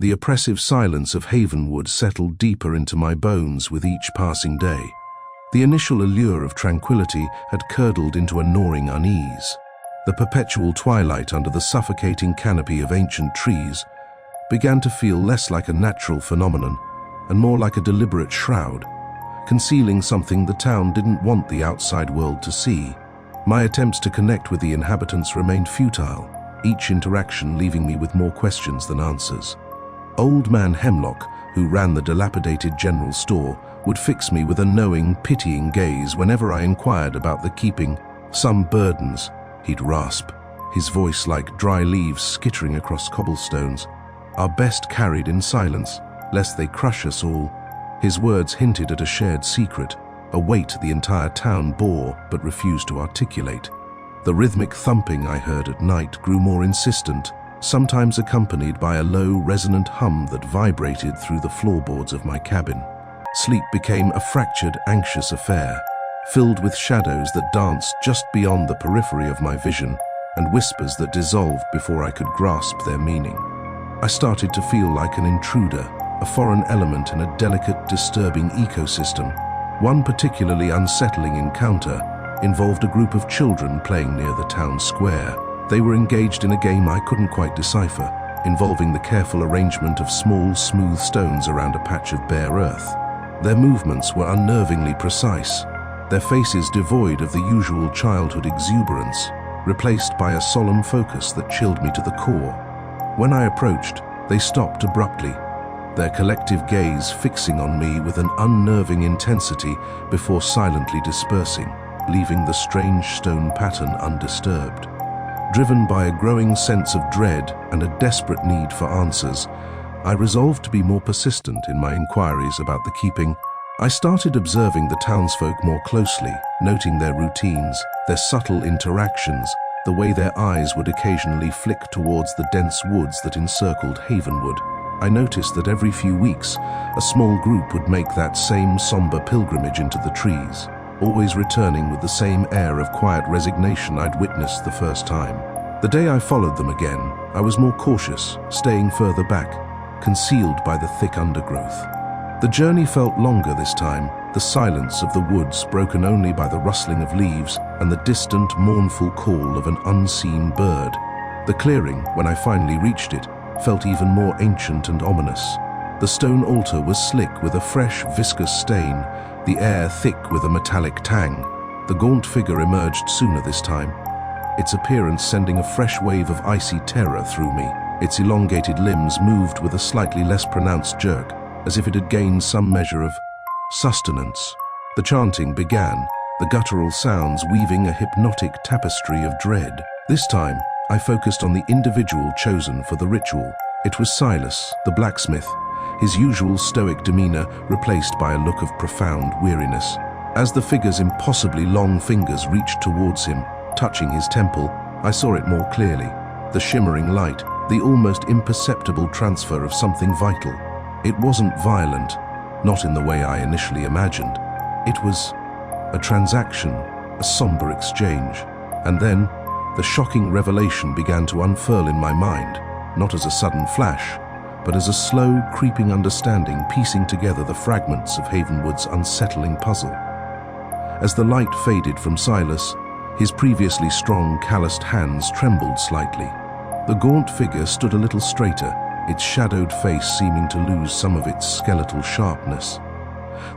The oppressive silence of Havenwood settled deeper into my bones with each passing day. The initial allure of tranquility had curdled into a gnawing unease. The perpetual twilight under the suffocating canopy of ancient trees began to feel less like a natural phenomenon and more like a deliberate shroud, concealing something the town didn't want the outside world to see. My attempts to connect with the inhabitants remained futile, each interaction leaving me with more questions than answers. Old Man Hemlock, who ran the dilapidated general store, would fix me with a knowing, pitying gaze whenever I inquired about the keeping. "Some burdens," he'd rasp, his voice like dry leaves skittering across cobblestones, "are best carried in silence, lest they crush us all." His words hinted at a shared secret, a weight the entire town bore but refused to articulate. The rhythmic thumping I heard at night grew more insistent, sometimes accompanied by a low, resonant hum that vibrated through the floorboards of my cabin. Sleep became a fractured, anxious affair, filled with shadows that danced just beyond the periphery of my vision and whispers that dissolved before I could grasp their meaning. I started to feel like an intruder, a foreign element in a delicate, disturbing ecosystem. One particularly unsettling encounter involved a group of children playing near the town square. They were engaged in a game I couldn't quite decipher, involving the careful arrangement of small, smooth stones around a patch of bare earth. Their movements were unnervingly precise, their faces devoid of the usual childhood exuberance, replaced by a solemn focus that chilled me to the core. When I approached, they stopped abruptly, their collective gaze fixing on me with an unnerving intensity before silently dispersing, leaving the strange stone pattern undisturbed. Driven by a growing sense of dread and a desperate need for answers, I resolved to be more persistent in my inquiries about the keeping. I started observing the townsfolk more closely, noting their routines, their subtle interactions, the way their eyes would occasionally flick towards the dense woods that encircled Havenwood. I noticed that every few weeks, a small group would make that same somber pilgrimage into the trees, always returning with the same air of quiet resignation I'd witnessed the first time. The day I followed them again, I was more cautious, staying further back, concealed by the thick undergrowth. The journey felt longer this time, the silence of the woods broken only by the rustling of leaves and the distant, mournful call of an unseen bird. The clearing, when I finally reached it, felt even more ancient and ominous. The stone altar was slick with a fresh, viscous stain, the air thick with a metallic tang. The gaunt figure emerged sooner this time, its appearance sending a fresh wave of icy terror through me. Its elongated limbs moved with a slightly less pronounced jerk, as if it had gained some measure of sustenance. The chanting began, the guttural sounds weaving a hypnotic tapestry of dread. This time, I focused on the individual chosen for the ritual. It was Silas, the blacksmith, his usual stoic demeanor replaced by a look of profound weariness. As the figure's impossibly long fingers reached towards him, touching his temple, I saw it more clearly. The shimmering light, the almost imperceptible transfer of something vital. It wasn't violent, not in the way I initially imagined. It was a transaction, a somber exchange. And then, the shocking revelation began to unfurl in my mind, not as a sudden flash, but as a slow, creeping understanding piecing together the fragments of Havenwood's unsettling puzzle. As the light faded from Silas, his previously strong, calloused hands trembled slightly. The gaunt figure stood a little straighter, its shadowed face seeming to lose some of its skeletal sharpness.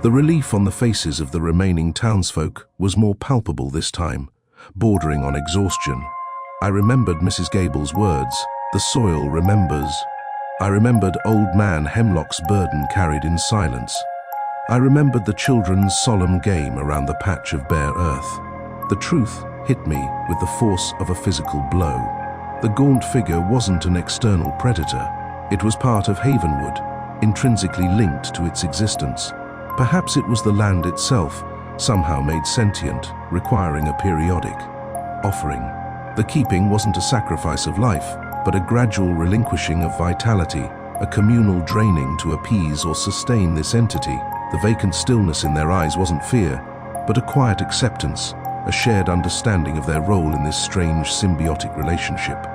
The relief on the faces of the remaining townsfolk was more palpable this time, bordering on exhaustion. I remembered Mrs. Gable's words, "The soil remembers." I remembered Old Man Hemlock's burden carried in silence. I remembered the children's solemn game around the patch of bare earth. The truth hit me with the force of a physical blow. The gaunt figure wasn't an external predator. It was part of Havenwood, intrinsically linked to its existence. Perhaps it was the land itself, somehow made sentient, requiring a periodic offering. The keeping wasn't a sacrifice of life, but a gradual relinquishing of vitality, a communal draining to appease or sustain this entity. The vacant stillness in their eyes wasn't fear, but a quiet acceptance, a shared understanding of their role in this strange symbiotic relationship.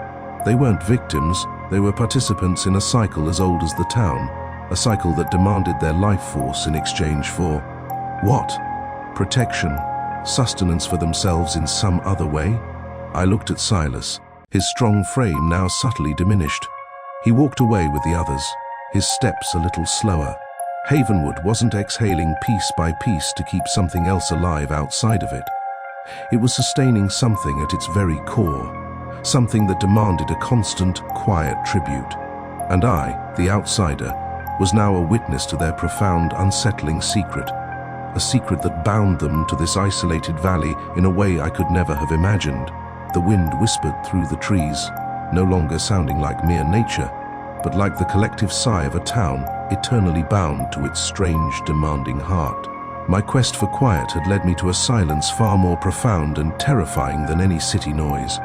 They weren't victims, They were participants in a cycle as old as the town, a cycle that demanded their life force in exchange for what? Protection, sustenance for themselves in some other way? I looked at Silas, his strong frame now subtly diminished. He walked away with the others, his steps a little slower. Havenwood wasn't exhaling piece by piece to keep something else alive outside of it. It was sustaining something at its very core, something that demanded a constant, quiet tribute. And I, the outsider, was now a witness to their profound, unsettling secret, a secret that bound them to this isolated valley in a way I could never have imagined. The wind whispered through the trees, no longer sounding like mere nature, but like the collective sigh of a town eternally bound to its strange, demanding heart. My quest for quiet had led me to a silence far more profound and terrifying than any city noise.